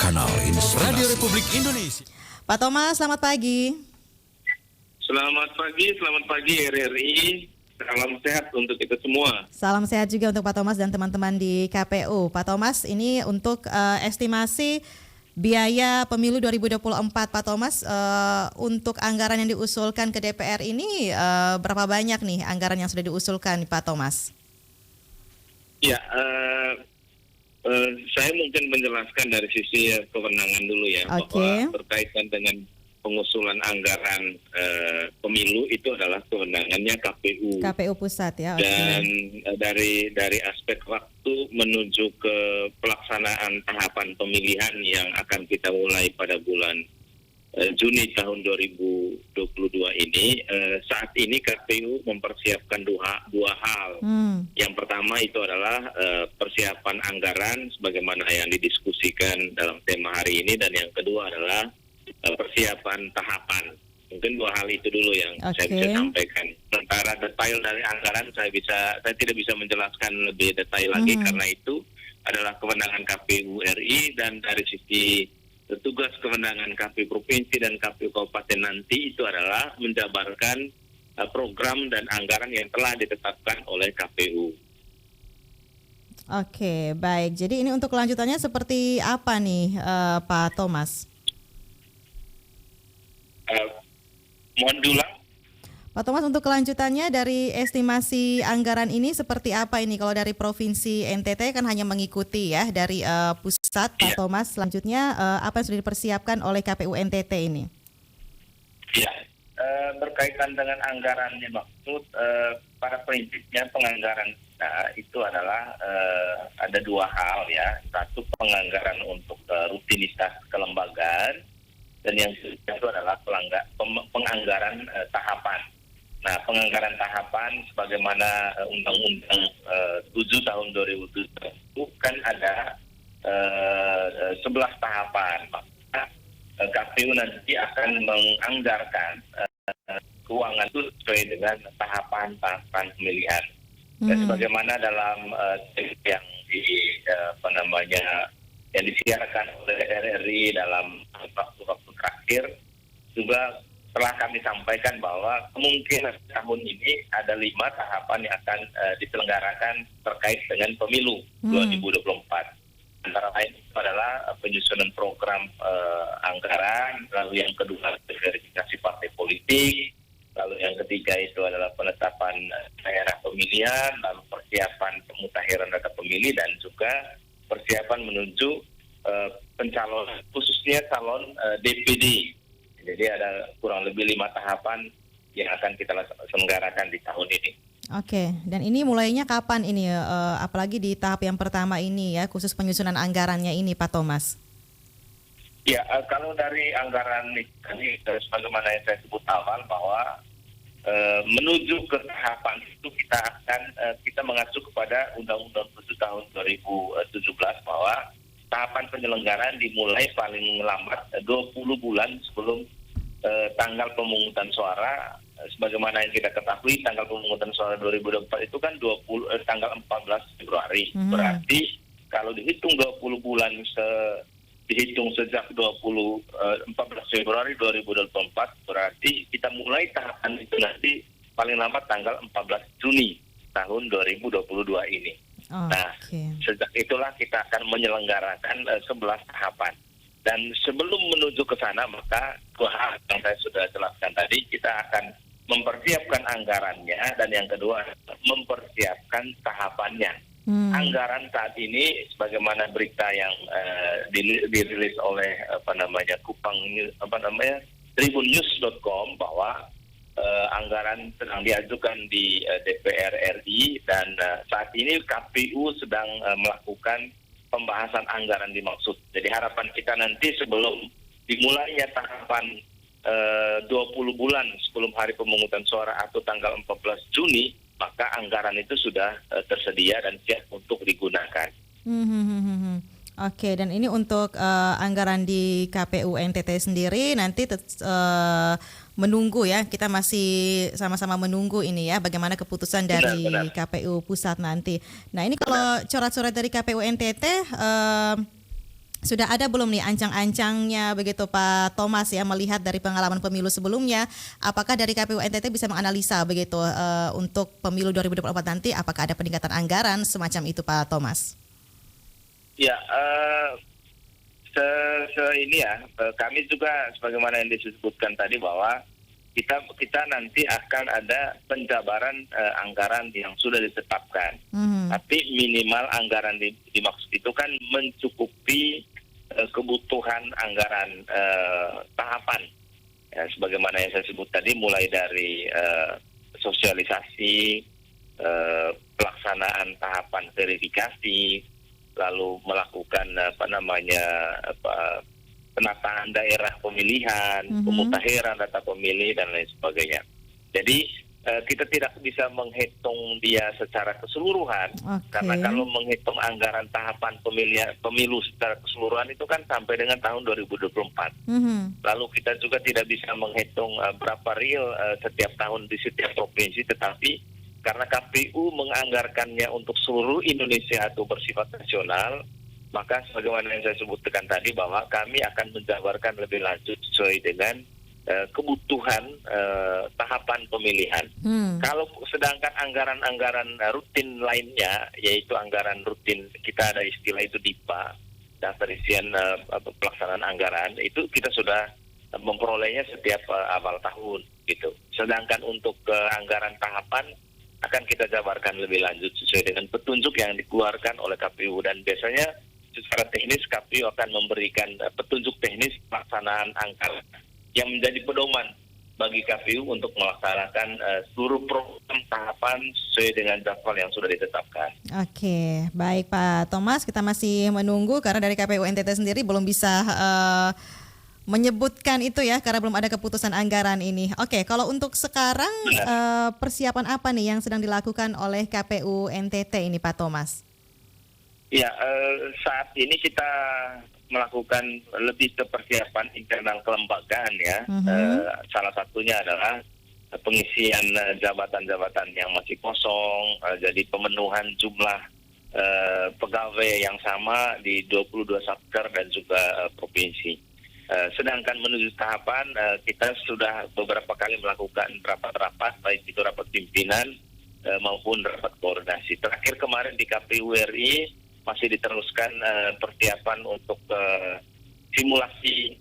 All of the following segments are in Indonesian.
Kanal Inspirasi Radio Republik Indonesia. Pak Thomas, selamat pagi. Selamat pagi RRI. Salam sehat untuk kita semua. Salam sehat juga untuk Pak Thomas dan teman-teman di KPU. Pak Thomas, ini untuk estimasi biaya pemilu 2024, Pak Thomas, untuk anggaran yang diusulkan ke DPR ini berapa banyak nih anggaran yang sudah diusulkan, Pak Thomas? Ya, saya mungkin menjelaskan dari sisi kewenangan dulu ya, bahwa berkaitan dengan pengusulan anggaran pemilu itu adalah kewenangannya KPU. KPU pusat ya. Dan dari aspek waktu menuju ke pelaksanaan tahapan pemilihan yang akan kita mulai pada bulan Juni tahun 2022 ini, saat ini KPU mempersiapkan dua hal. Yang pertama itu adalah persiapan anggaran sebagaimana yang didiskusikan dalam tema hari ini, dan yang kedua adalah persiapan tahapan. Mungkin dua hal itu dulu yang saya bisa sampaikan. Sementara detail dari anggaran saya tidak bisa menjelaskan lebih detail lagi karena itu adalah kewenangan KPU RI, dan dari sisi tugas kewenangan KPU provinsi dan KPU kabupaten nanti itu adalah menjabarkan program dan anggaran yang telah ditetapkan oleh KPU. Oke, baik. Jadi ini untuk kelanjutannya seperti apa nih, Pak Thomas? Mohon diulang. Pak Thomas, untuk kelanjutannya dari estimasi anggaran ini seperti apa ini? Kalau dari Provinsi NTT kan hanya mengikuti ya dari pusat, Pak Thomas. Selanjutnya apa yang sudah dipersiapkan oleh KPU NTT ini? Ya, berkaitan dengan anggaran yang maksud, pada prinsipnya penganggaran kita itu adalah ada dua hal ya. Satu, penganggaran untuk rutinitas kelembagaan, dan yang kedua itu adalah penganggaran tahapan. Nah, penganggaran tahapan sebagaimana Undang-Undang 7 tahun 2007 kan ada 11 tahapan. Maka KPU nanti akan menganggarkan keuangan itu sesuai dengan tahapan pemilihan. Dan sebagaimana dalam yang yang disiarkan oleh RRI dalam waktu-waktu terakhir juga telah kami sampaikan bahwa kemungkinan tahun ini ada 5 tahapan yang akan diselenggarakan terkait dengan pemilu 2024. Antara lain itu adalah penyusunan program anggaran, lalu yang kedua verifikasi partai politik, lalu yang ketiga itu adalah penetapan daerah pemilihan, lalu persiapan pemutahiran data pemilih, dan juga persiapan menuju pencalonan, khususnya calon DPD. Jadi ada kurang lebih 5 tahapan yang akan kita selenggarakan di tahun ini. Oke, dan ini mulainya kapan ini? Apalagi di tahap yang pertama ini ya, khusus penyusunan anggarannya ini, Pak Thomas. Ya, kalau dari anggaran ini, sebagaimana yang saya sebut awal bahwa menuju ke tahapan itu kita mengacu kepada Undang-Undang 7 tahun 2017 bahwa tahapan penyelenggaraan dimulai paling lambat 20 bulan sebelum tanggal pemungutan suara. Sebagaimana yang kita ketahui, tanggal pemungutan suara 2024 itu kan tanggal 14 Februari. Berarti kalau dihitung 20 bulan dihitung sejak 14 Februari 2024, berarti kita mulai tahapan itu nanti paling lambat tanggal 14 Juni tahun 2022 ini. Nah, sejak itulah kita akan menyelenggarakan 11 tahapan. Dan sebelum menuju ke sana, maka dua hal yang saya sudah jelaskan tadi, kita akan mempersiapkan anggarannya, dan yang kedua mempersiapkan tahapannya. Anggaran saat ini, sebagaimana berita yang dirilis oleh tribunnews.com bahwa anggaran sedang diajukan di DPR RI, dan saat ini KPU sedang melakukan pembahasan anggaran dimaksud. Jadi harapan kita nanti sebelum dimulainya tahapan 20 bulan sebelum hari pemungutan suara atau tanggal 14 Juni, maka anggaran itu sudah tersedia dan siap untuk digunakan. Oke, dan ini untuk anggaran di KPU NTT sendiri nanti menunggu ya, kita masih sama-sama menunggu ini ya, bagaimana keputusan dari KPU pusat nanti. Nah ini kalau coret-coret dari KPU NTT Sudah ada belum nih ancang-ancangnya begitu Pak Thomas ya, melihat dari pengalaman pemilu sebelumnya, apakah dari KPU NTT bisa menganalisa begitu untuk pemilu 2024 nanti, apakah ada peningkatan anggaran semacam itu Pak Thomas? Ya, ini ya, kami juga sebagaimana yang disebutkan tadi bahwa kita nanti akan ada penjabaran anggaran yang sudah ditetapkan. Tapi minimal anggaran dimaksud itu kan mencukupi kebutuhan anggaran tahapan. Ya, sebagaimana yang saya sebut tadi, mulai dari sosialisasi, pelaksanaan tahapan verifikasi, lalu melakukan penataan daerah pemilihan, pemutahiran data pemilih dan lain sebagainya. Jadi kita tidak bisa menghitung dia secara keseluruhan, karena kalau menghitung anggaran tahapan pemilu secara keseluruhan itu kan sampai dengan tahun 2024. Lalu kita juga tidak bisa menghitung berapa real setiap tahun di setiap provinsi, tetapi karena KPU menganggarkannya untuk seluruh Indonesia atau bersifat nasional, maka sebagaimana yang saya sebutkan tadi bahwa kami akan menjabarkan lebih lanjut sesuai dengan kebutuhan tahapan pemilihan. Kalau sedangkan anggaran-anggaran rutin lainnya, yaitu anggaran rutin, kita ada istilah itu DIPA, daftar isian pelaksanaan anggaran, itu kita sudah memperolehnya setiap awal tahun gitu. Sedangkan untuk anggaran tahapan akan kita jabarkan lebih lanjut sesuai dengan petunjuk yang dikeluarkan oleh KPU, dan biasanya secara teknis KPU akan memberikan petunjuk teknis pelaksanaan anggaran yang menjadi pedoman bagi KPU untuk melaksanakan seluruh program tahapan sesuai dengan jadwal yang sudah ditetapkan. Oke, baik Pak Thomas, kita masih menunggu karena dari KPU NTT sendiri belum bisa menyebutkan itu ya, karena belum ada keputusan anggaran ini. Oke, kalau untuk sekarang persiapan apa nih yang sedang dilakukan oleh KPU NTT ini Pak Thomas? Ya, saat ini kita melakukan lebih ke persiapan internal kelembagaan ya. Salah satunya adalah pengisian jabatan-jabatan yang masih kosong, jadi pemenuhan jumlah pegawai yang sama di 22 satker dan juga provinsi. Sedangkan menuju tahapan, kita sudah beberapa kali melakukan rapat-rapat, baik itu rapat pimpinan maupun rapat koordinasi. Terakhir kemarin di KPU RI masih diteruskan persiapan untuk simulasi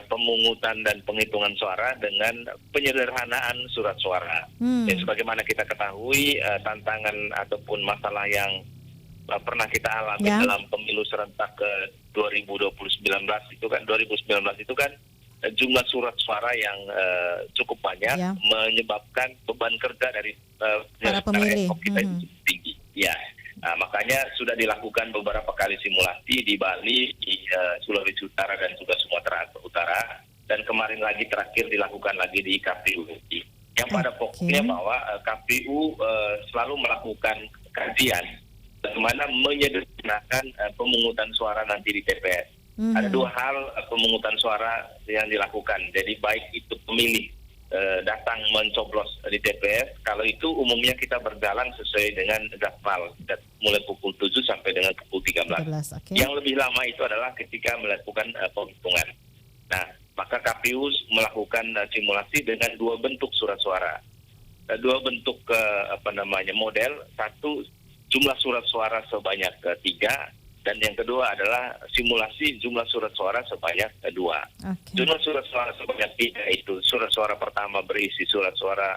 pemungutan dan penghitungan suara dengan penyederhanaan surat suara. Ya, sebagaimana kita ketahui, tantangan ataupun masalah yang pernah kita alami dalam pemilu serentak ke 2019 itu kan jumlah surat suara yang cukup banyak menyebabkan beban kerja dari para pemilih kita itu tinggi. Ya. Nah, makanya sudah dilakukan beberapa kali simulasi di Bali, di Sulawesi Utara dan juga Sumatera Utara, dan kemarin lagi terakhir dilakukan lagi di KPU. Yang pada pokoknya bahwa KPU selalu melakukan kajian bagaimana menyederhanakan pemungutan suara nanti di TPS. Ada dua hal pemungutan suara yang dilakukan. Jadi baik itu pemilih datang mencoblos di TPS, kalau itu umumnya kita berjalan sesuai dengan jadwal mulai pukul 7 sampai dengan pukul 13. Yang lebih lama itu adalah ketika melakukan penghitungan. Nah, maka KPU melakukan simulasi dengan dua bentuk surat suara. Dua bentuk model, satu jumlah surat suara sebanyak 3, dan yang kedua adalah simulasi jumlah surat suara sebanyak 2. Jumlah surat suara sebanyak 3 itu surat suara pertama berisi surat suara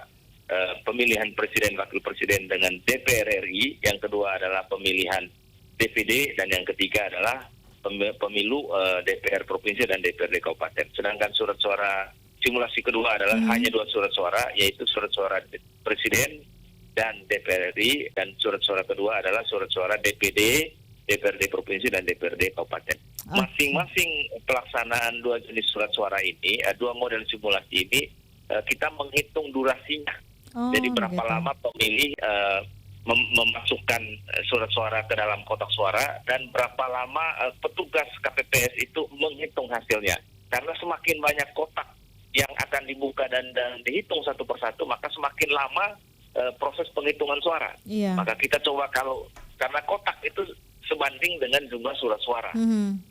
pemilihan presiden wakil presiden dengan DPR RI, yang kedua adalah pemilihan DPD, dan yang ketiga adalah pemilu DPR provinsi dan DPRD kabupaten. Sedangkan surat suara simulasi kedua adalah hanya 2 surat suara, yaitu surat suara presiden dan DPR RI, dan surat suara kedua adalah surat suara DPD, DPRD provinsi dan DPRD kabupaten. Masing-masing pelaksanaan 2 jenis surat suara ini, 2 model simulasi ini, kita menghitung durasinya. Jadi berapa lama pemilih memasukkan surat suara ke dalam kotak suara, dan berapa lama petugas KPPS itu menghitung hasilnya. Karena semakin banyak kotak yang akan dibuka dan dihitung satu persatu, maka semakin lama proses penghitungan suara. Maka kita coba, karena kotak itu sebanding dengan jumlah surat suara.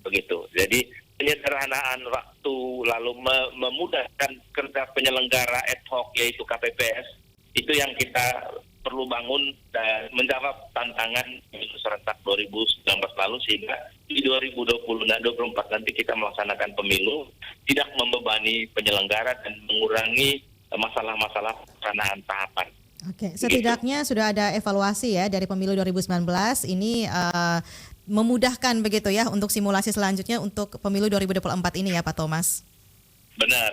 Begitu. Jadi penyederhanaan waktu lalu memudahkan kerja penyelenggara ad hoc yaitu KPPS itu yang kita perlu bangun dan menjawab tantangan pemilu serentak 2019 lalu, sehingga di 2020 dan 2024 nanti kita melaksanakan pemilu tidak membebani penyelenggara dan mengurangi masalah-masalah pelaksanaan tahapan. Oke, setidaknya sudah ada evaluasi ya dari pemilu 2019 ini memudahkan begitu ya untuk simulasi selanjutnya untuk pemilu 2024 ini ya Pak Thomas. Benar.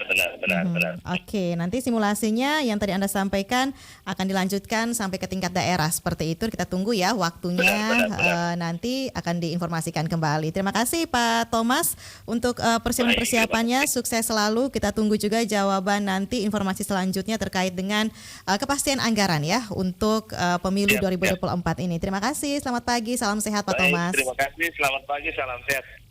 Oke, nanti simulasinya yang tadi Anda sampaikan akan dilanjutkan sampai ke tingkat daerah seperti itu. Kita tunggu ya waktunya. Benar. Nanti akan diinformasikan kembali. Terima kasih Pak Thomas untuk persiapannya. Sukses selalu. Kita tunggu juga jawaban nanti informasi selanjutnya terkait dengan kepastian anggaran ya untuk pemilu 2024 ini. Terima kasih. Selamat pagi. Salam sehat Pak Thomas. Terima kasih. Selamat pagi. Salam sehat.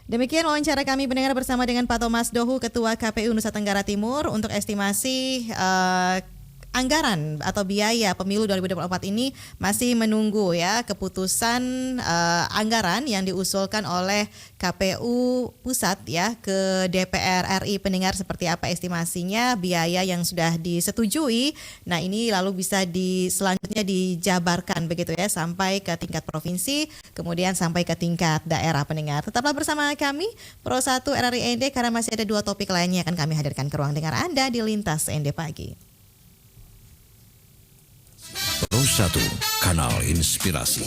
Demikian wawancara kami pendengar bersama dengan Pak Thomas Dohu, Ketua KPU Nusa Tenggara Timur untuk estimasi anggaran atau biaya pemilu 2024 ini masih menunggu ya keputusan anggaran yang diusulkan oleh KPU Pusat ya ke DPR RI. Pendengar seperti apa estimasinya biaya yang sudah disetujui. Nah ini lalu bisa selanjutnya dijabarkan begitu ya sampai ke tingkat provinsi kemudian sampai ke tingkat daerah pendengar. Tetaplah bersama kami Pro 1 RRI ND karena masih ada 2 topik lainnya yang akan kami hadirkan ke ruang dengar Anda di Lintas ND Pagi. Pro 1, Kanal Inspirasi.